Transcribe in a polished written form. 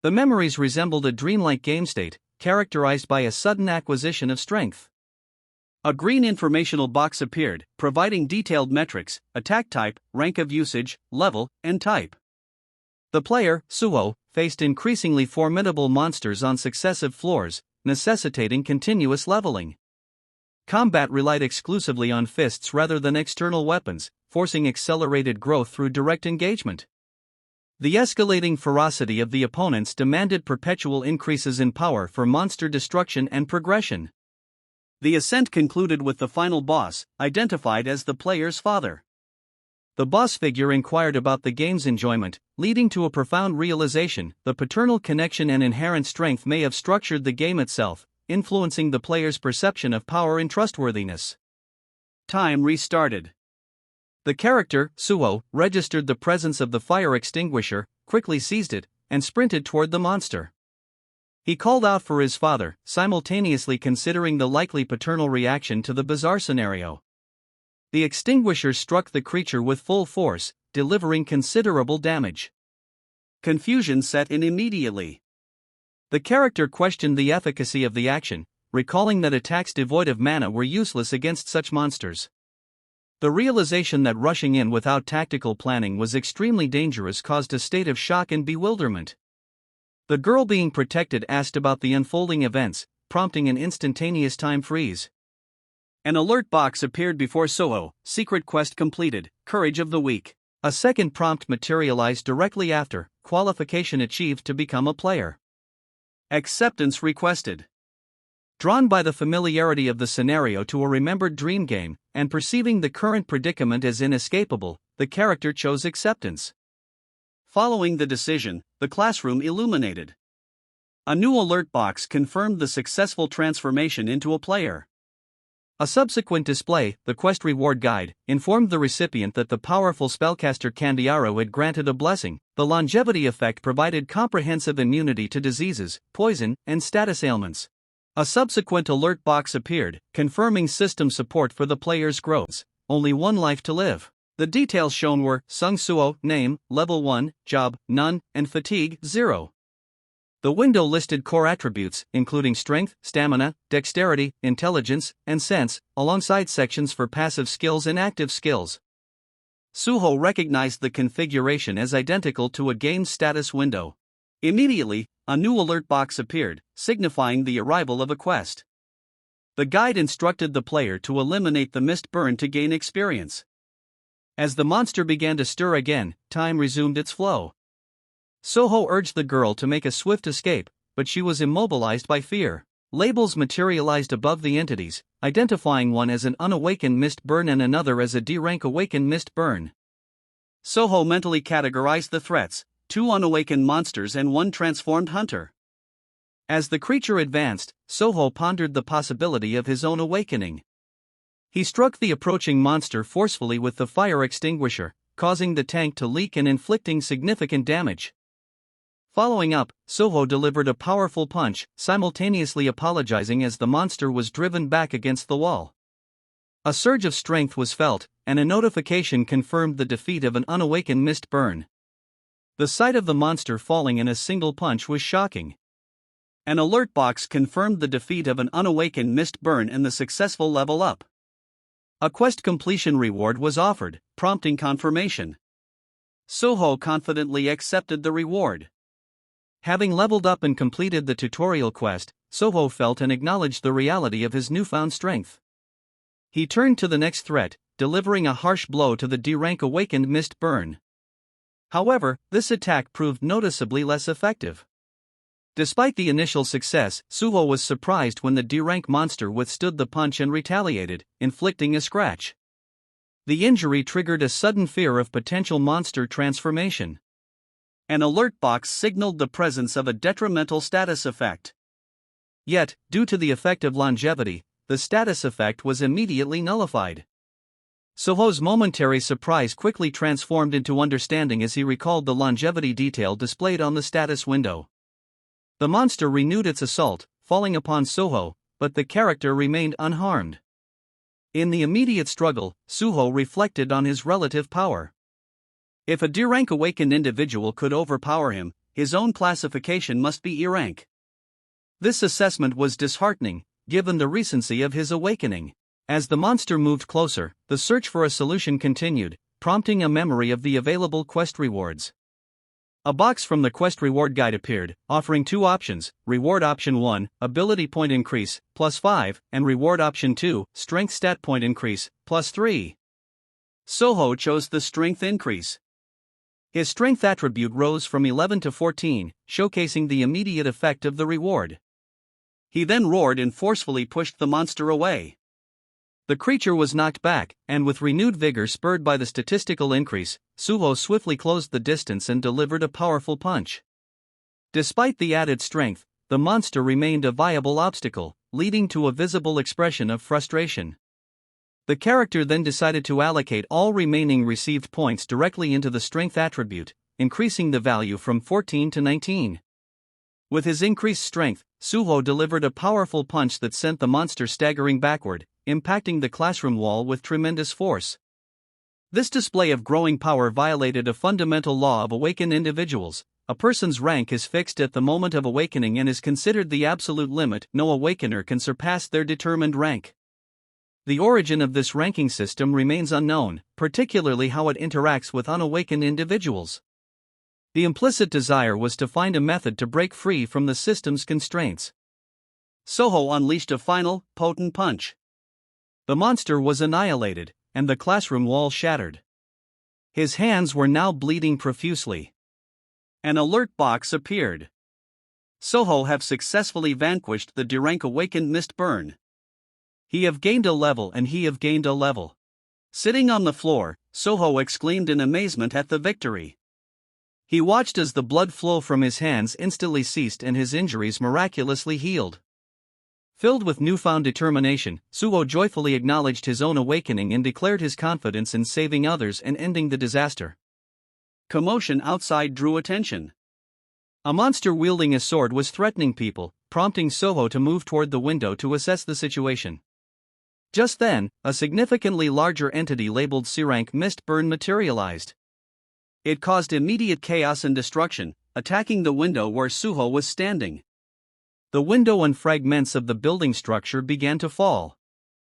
The memories resembled a dreamlike game state, characterized by a sudden acquisition of strength. A green informational box appeared, providing detailed metrics: attack type, rank of usage, level, and type. The player, Suho, faced increasingly formidable monsters on successive floors, necessitating continuous leveling. Combat relied exclusively on fists rather than external weapons, forcing accelerated growth through direct engagement. The escalating ferocity of the opponents demanded perpetual increases in power for monster destruction and progression. The ascent concluded with the final boss, identified as the player's father. The boss figure inquired about the game's enjoyment, leading to a profound realization: the paternal connection and inherent strength may have structured the game itself, influencing the player's perception of power and trustworthiness. Time restarted. The character, Suho, registered the presence of the fire extinguisher, quickly seized it, and sprinted toward the monster. He called out for his father, simultaneously considering the likely paternal reaction to the bizarre scenario. The extinguisher struck the creature with full force, delivering considerable damage. Confusion set in immediately. The character questioned the efficacy of the action, recalling that attacks devoid of mana were useless against such monsters. The realization that rushing in without tactical planning was extremely dangerous caused a state of shock and bewilderment. The girl being protected asked about the unfolding events, prompting an instantaneous time freeze. An alert box appeared before Suho: secret quest completed, courage of the weak. A second prompt materialized directly after: qualification achieved to become a player. Acceptance requested. Drawn by the familiarity of the scenario to a remembered dream game, and perceiving the current predicament as inescapable, the character chose acceptance. Following the decision, the classroom illuminated. A new alert box confirmed the successful transformation into a player. A subsequent display, the quest reward guide, informed the recipient that the powerful spellcaster Candiaro had granted a blessing. The longevity effect provided comprehensive immunity to diseases, poison, and status ailments. A subsequent alert box appeared, confirming system support for the player's growths. Only one life to live. The details shown were: Sun Suho, name, level 1, job, none, and fatigue, 0. The window listed core attributes, including strength, stamina, dexterity, intelligence, and sense, alongside sections for passive skills and active skills. Suho recognized the configuration as identical to a game's status window. Immediately, a new alert box appeared, signifying the arrival of a quest. The guide instructed the player to eliminate the mist burn to gain experience. As the monster began to stir again, time resumed its flow. Suho urged the girl to make a swift escape, but she was immobilized by fear. Labels materialized above the entities, identifying one as an unawakened mist burn and another as a D-rank awakened mist burn. Suho mentally categorized the threats: 2 unawakened monsters and 1 transformed hunter. As the creature advanced, Suho pondered the possibility of his own awakening. He struck the approaching monster forcefully with the fire extinguisher, causing the tank to leak and inflicting significant damage. Following up, Suho delivered a powerful punch, simultaneously apologizing as the monster was driven back against the wall. A surge of strength was felt, and a notification confirmed the defeat of an unawakened mist burn. The sight of the monster falling in a single punch was shocking. An alert box confirmed the defeat of an unawakened mist burn and the successful level up. A quest completion reward was offered, prompting confirmation. Suho confidently accepted the reward. Having leveled up and completed the tutorial quest, Suho felt and acknowledged the reality of his newfound strength. He turned to the next threat, delivering a harsh blow to the D-rank awakened mist burn. However, this attack proved noticeably less effective. Despite the initial success, Suho was surprised when the D-rank monster withstood the punch and retaliated, inflicting a scratch. The injury triggered a sudden fear of potential monster transformation. An alert box signaled the presence of a detrimental status effect. Yet, due to the effect of longevity, the status effect was immediately nullified. Suho's momentary surprise quickly transformed into understanding as he recalled the longevity detail displayed on the status window. The monster renewed its assault, falling upon Suho, but the character remained unharmed. In the immediate struggle, Suho reflected on his relative power. If a D-rank awakened individual could overpower him, his own classification must be E rank. This assessment was disheartening, given the recency of his awakening. As the monster moved closer, the search for a solution continued, prompting a memory of the available quest rewards. A box from the quest reward guide appeared, offering two options: reward option 1, ability point increase, +5, and reward option 2, strength stat point increase, +3. Suho chose the strength increase. His strength attribute rose from 11 to 14, showcasing the immediate effect of the reward. He then roared and forcefully pushed the monster away. The creature was knocked back, and with renewed vigor spurred by the statistical increase, Suho swiftly closed the distance and delivered a powerful punch. Despite the added strength, the monster remained a viable obstacle, leading to a visible expression of frustration. The character then decided to allocate all remaining received points directly into the strength attribute, increasing the value from 14 to 19. With his increased strength, Suho delivered a powerful punch that sent the monster staggering backward, impacting the classroom wall with tremendous force. This display of growing power violated a fundamental law of awakened individuals. A person's rank is fixed at the moment of awakening and is considered the absolute limit. No awakener can surpass their determined rank. The origin of this ranking system remains unknown, particularly how it interacts with unawakened individuals. The implicit desire was to find a method to break free from the system's constraints. Suho unleashed a final, potent punch. The monster was annihilated, and the classroom wall shattered. His hands were now bleeding profusely. An alert box appeared. Suho have successfully vanquished the D-rank awakened mist burn. He have gained a level and he have gained a level. Sitting on the floor, Suho exclaimed in amazement at the victory. He watched as the blood flow from his hands instantly ceased and his injuries miraculously healed. Filled with newfound determination, Suho joyfully acknowledged his own awakening and declared his confidence in saving others and ending the disaster. Commotion outside drew attention. A monster wielding a sword was threatening people, prompting Suho to move toward the window to assess the situation. Just then, a significantly larger entity labeled C-rank mist burn materialized. It caused immediate chaos and destruction, attacking the window where Suho was standing. The window and fragments of the building structure began to fall.